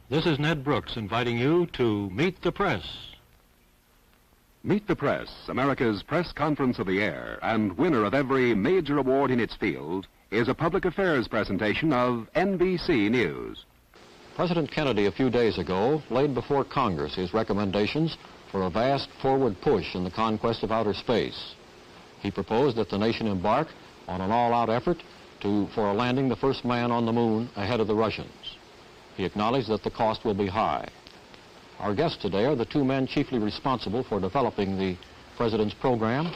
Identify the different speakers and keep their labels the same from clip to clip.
Speaker 1: This is Ned Brooks inviting you to Meet the Press.
Speaker 2: Meet the Press, America's press conference of the air, and winner of every major award in its field, is a public affairs presentation of NBC News.
Speaker 3: President Kennedy a few days ago laid before Congress his recommendations for a vast forward push in the conquest of outer space. He proposed that the nation embark on an all-out effort for landing the first man on the moon ahead of the Russians. He acknowledged that the cost will be high. Our guests today are the two men chiefly responsible for developing the President's program.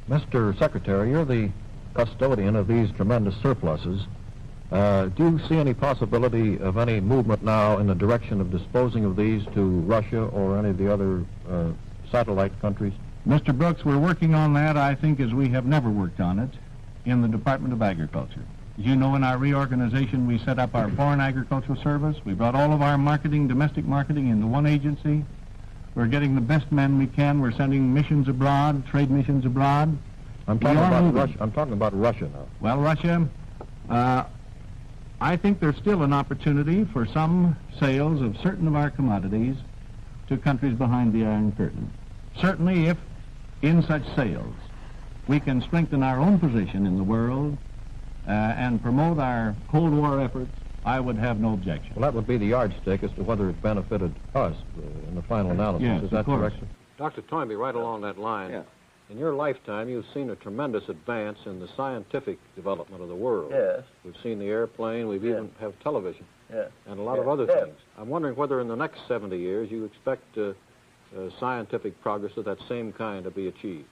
Speaker 4: Mr. Secretary, you're the custodian of these tremendous surpluses. Do you see any possibility of any movement now in the direction of disposing of these to Russia or any of the other satellite countries?
Speaker 5: Mr. Brooks, we're working on that, I think, as we have never worked on it in the Department of Agriculture. As you know, in our reorganization, we set up our Foreign Agricultural Service. We brought all of our marketing, domestic marketing, into one agency. We're getting the best men we can. We're sending missions abroad, trade missions abroad.
Speaker 4: I'm talking about Russia now.
Speaker 5: Well, Russia, I think there's still an opportunity for some sales of certain of our commodities to countries behind the Iron Curtain. Certainly, if in such sales we can strengthen our own position in the world and promote our Cold War efforts, I would have no objection.
Speaker 4: Well, that would be the yardstick as to whether it benefited us in the final analysis.
Speaker 5: Yes,
Speaker 4: is that correct?
Speaker 3: Dr. Toynbee, right along that line, in your lifetime, you've seen a tremendous advance in the scientific development of the world.
Speaker 6: Yes.
Speaker 3: We've seen the airplane, we've even have television, and a lot of
Speaker 6: Yes.
Speaker 3: other things. I'm wondering whether in the next 70 years you expect scientific progress of that same kind to be achieved.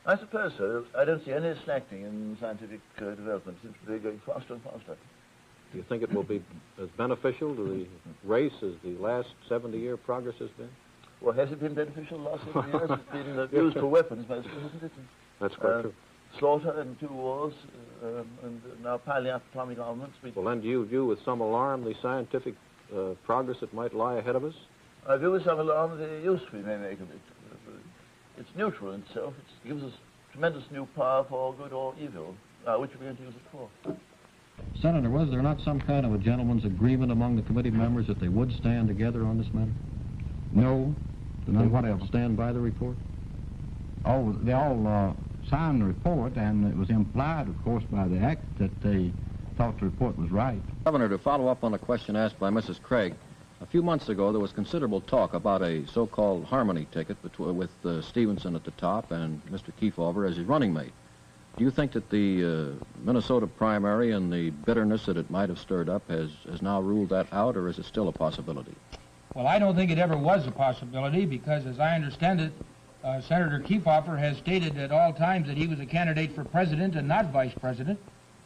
Speaker 6: I suppose so. I don't see any slackening in scientific development. It seems to be going faster and faster.
Speaker 3: Do you think it will be as beneficial to the race as the last 70-year progress has been?
Speaker 6: Well, has it been beneficial the last 7 years? It's been used for weapons mostly, hasn't it?
Speaker 3: That's quite true.
Speaker 6: Slaughter in 2 wars, and now piling up atomic armaments.
Speaker 3: Well, then do you view with some alarm the scientific progress that might lie ahead of us?
Speaker 6: I view with some alarm the use we may make of it. It's neutral in itself. It gives us tremendous new power for good or evil. Which are we going to use it for?
Speaker 4: Senator, was there not some kind of a gentleman's agreement among the committee members that they would stand together on this matter?
Speaker 5: No.
Speaker 4: Then what else? Stand by the report?
Speaker 5: Oh, they all signed the report, and it was implied, of course, by the act that they thought the report was right.
Speaker 3: Governor, to follow up on a question asked by Mrs. Craig, a few months ago there was considerable talk about a so-called harmony ticket with Stevenson at the top and Mr. Kefauver as his running mate. Do you think that the Minnesota primary and the bitterness that it might have stirred up has now ruled that out, or is it still a possibility?
Speaker 7: Well, I don't think it ever was a possibility because, as I understand it, Senator Kefauver has stated at all times that he was a candidate for president and not vice president,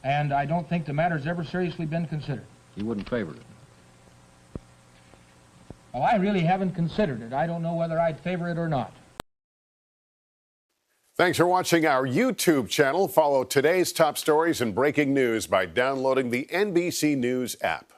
Speaker 7: and I don't think the matter's ever seriously been considered.
Speaker 3: He wouldn't favor it?
Speaker 7: Well, I really haven't considered it. I don't know whether I'd favor it or not.
Speaker 8: Thanks for watching our YouTube channel. Follow today's top stories and breaking news by downloading the NBC News app.